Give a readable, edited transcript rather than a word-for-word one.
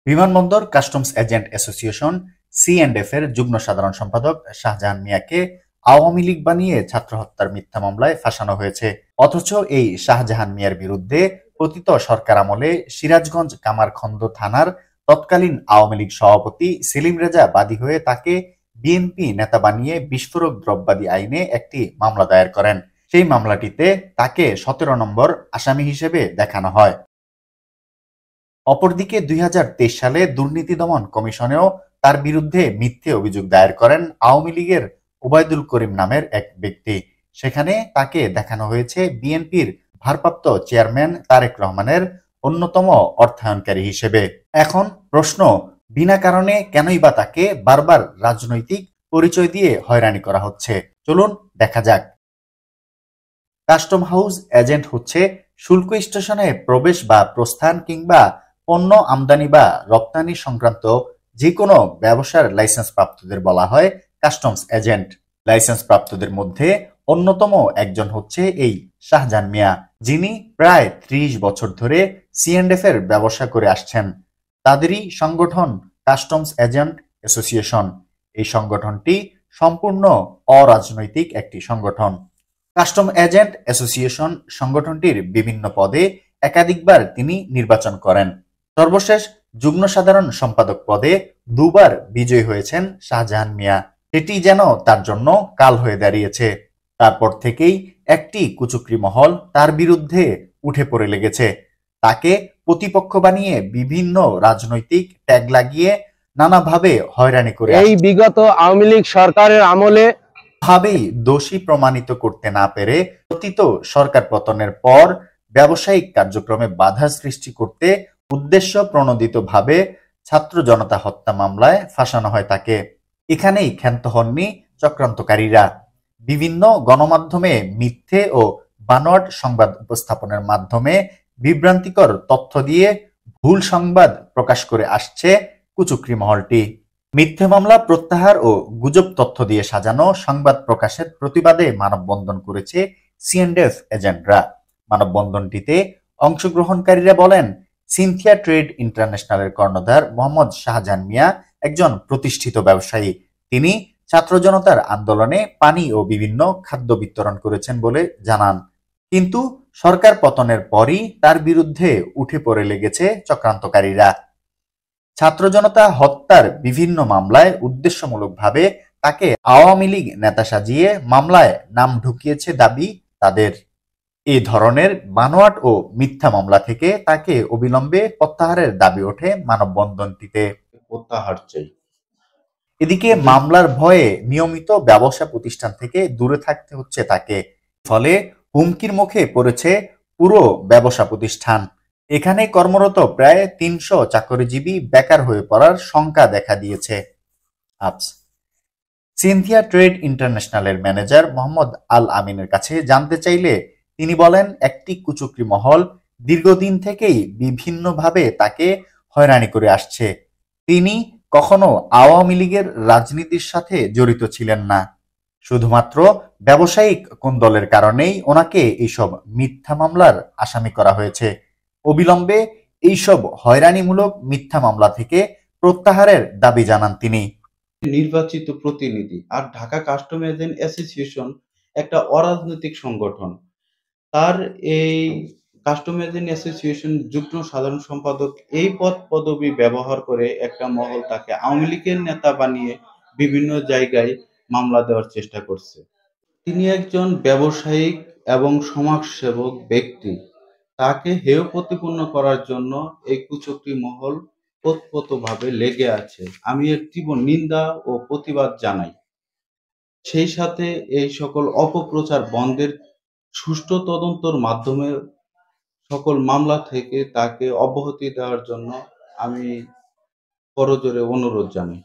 বিমানবন্দর customs agent association সি&এফ এর যুগ্ম সাধারণ সম্পাদক শাহজাহান মিয়াকে আওয়ামী লীগ বানিয়ে ছাত্র হত্যার মিথ্যা মামলায় ফাঁসানো হয়েছে। অথচ এই শাহজাহান মিয়ার বিরুদ্ধে পতিত সরকার আমলে সিরাজগঞ্জ কামারখন্দ থানার তৎকালীন আওয়ামী লীগ সভাপতি সেলিম রেজা বাদী হয়ে তাকে বিএনপি নেতা বানিয়ে বিস্ফোরক দ্রব্যাদি আইনে একটি মামলা দায়ের করেন। সেই মামলাটিতে তাকে ১৭ নম্বর আসামি হিসেবে দেখানো হয়। অপরদিকে ২০২৩ সালে দুর্নীতি দমন কমিশনেও তার বিরুদ্ধে মিথ্যে অভিযোগ দায়ের করেন আওয়ামী লীগের ওবায়দুল করিম নামের এক ব্যক্তি। সেখানে তাকে দেখানো হয়েছে বিএনপির ভারপ্রাপ্ত চেয়ারম্যান তারেক রহমানের অন্যতম অর্থায়নকারী হিসেবে। এখন প্রশ্ন, বিনা কারণে কেনই বা তাকে বারবার রাজনৈতিক পরিচয় দিয়ে হয়রানি করা হচ্ছে? চলুন দেখা যাক। কাস্টম হাউস এজেন্ট হচ্ছে শুল্ক স্টেশনে প্রবেশ বা প্রস্থান কিংবা পণ্য আমদানি বা রপ্তানি সংক্রান্ত যে কোনো ব্যবসার লাইসেন্স প্রাপ্তদের বলা হয় কাস্টমস এজেন্ট। লাইসেন্স প্রাপ্তদের মধ্যে অন্যতম একজন হচ্ছে এই শাহজাহান মিয়া, যিনি প্রায় ৩০ বছর ধরে সি&এফ এর ব্যবসা করে আসছেন। তাদেরই সংগঠন কাস্টমস এজেন্ট অ্যাসোসিয়েশন। এই সংগঠনটি সম্পূর্ণ অরাজনৈতিক একটি সংগঠন। কাস্টম এজেন্ট অ্যাসোসিয়েশন সংগঠনটির বিভিন্ন পদে একাধিকবার তিনি নির্বাচন করেন। সর্বশেষ যুগ্ম সাধারণ সম্পাদক পদে দুবার বিজয়ী হয়েছেন শাহজাহান মিয়া। এটি যেন তার জন্য কাল হয়ে দাঁড়িয়েছে। তারপর থেকেই একটি কুচক্রী মহল তার বিরুদ্ধে উঠে পড়ে লেগেছে। তাকে প্রতিপক্ষ বানিয়ে বিভিন্ন রাজনৈতিক ট্যাগ লাগিয়ে নানাভাবে হয়রানি করে এই বিগত আওয়ামী লীগ সরকারের আমলে ভাবেই দোষী প্রমাণিত করতে না পেরে পতিত সরকার পতনের পর ব্যবসায়িক কার্যক্রমে বাধা সৃষ্টি করতে উদ্দেশ্য প্রণোদিতভাবে ছাত্র জনতা হত্যা মামলায় ফাঁসানো হয় তাকে। এখানেই ক্ষান্ত হননি চক্রান্তকারীরা। বিভিন্ন গণমাধ্যমে মিথ্যে ও বানোয়াট সংবাদ উপস্থাপনের মাধ্যমে বিভ্রান্তিকর তথ্য দিয়ে ভুল সংবাদ প্রকাশ করে আসছে কুচক্রী মহলটি। মিথ্যে মামলা প্রত্যাহার ও গুজব তথ্য দিয়ে সাজানো সংবাদ প্রকাশের প্রতিবাদে মানববন্ধন করেছে সি&এফ এজেন্টরা। মানববন্ধনটিতে অংশগ্রহণকারীরা বলেন, সিনথিয়া ট্রেড ইন্টারন্যাশনালের কর্ণধার মোহাম্মদ শাহজাহান মিয়া একজন প্রতিষ্ঠিত ব্যবসায়ী। তিনি ছাত্র জনতার আন্দোলনে পানি ও বিভিন্ন খাদ্য বিতরণ করেছেন বলে জানান। কিন্তু সরকার পতনের পরই তার বিরুদ্ধে উঠে পড়ে লেগেছে চক্রান্তকারীরা। ছাত্র জনতা হত্যার বিভিন্ন মামলায় উদ্দেশ্যমূলকভাবে তাকে আওয়ামী লীগ নেতা সাজিয়ে মামলায় নাম ঢুকিয়েছে দাবি তাদের। এই ধরনের বানোয়াট ও মিথ্যা মামলা থেকে তাকে অবিলম্বে প্রত্যাহারের দাবি ওঠে মানববন্ধনটিতে। প্রত্যাহার চাই। এদিকে মামলার ভয়ে নিয়মিত ব্যবসা প্রতিষ্ঠান থেকে দূরে থাকতে হচ্ছে তাকে। ফলে হুমকির মুখে পড়েছে পুরো ব্যবসা প্রতিষ্ঠান। এখানে কর্মরত প্রায় ৩০০ চাকরিজীবী বেকার হয়ে পড়ার শঙ্কা দেখা দিয়েছে। সিনথিয়া ট্রেড ইন্টারন্যাশনালের ম্যানেজার মোহাম্মদ আল আমিনের কাছে জানতে চাইলে তিনি বলেন, একটি কুচক্রী মহল দীর্ঘদিন থেকেই বিভিন্নভাবে তাকে হয়রানি করে আসছে। তিনি কখনো আওয়ামী লীগের রাজনীতির সাথে জড়িত ছিলেন না। শুধুমাত্র ব্যবসায়িক কোন্দলের কারণেই ওনাকে এইসব মিথ্যা মামলার আসামি করা হয়েছে। অবিলম্বে এইসব হয়রানিমূলক মিথ্যা মামলা থেকে প্রত্যাহারের দাবি জানান তিনি। নির্বাচিত প্রতিনিধি আর ঢাকা কাস্টম এজেন্ট অ্যাসোসিয়েশন একটা অরাজনৈতিক সংগঠন। তার এই কাস্টম এজেন্ট অ্যাসোসিয়েশন যুগ্ম সাধারণ সম্পাদক এই পদ পদবি ব্যবহার করে একটা মহল তাকে আওয়ামী লীগের নেতা বানিয়ে বিভিন্ন জায়গায় মামলা দেওয়ার চেষ্টা করছে। তিনি একজন ব্যবসায়িক এবং সমাজসেবক ব্যক্তি। তাকে হেয় প্রতিপন্ন করার জন্য এই কুচক্রী মহল ওতপ্রোতভাবে লেগে আছে। আমি এর তীব্র নিন্দা ও প্রতিবাদ জানাই। সেই সাথে এই সকল অপপ্রচার বন্ধের সুষ্ঠু তদন্তের মাধ্যমে সকল মামলা থেকে তাকে অব্যাহতি দেওয়ার জন্য আমি করজোরে অনুরোধ জানাই।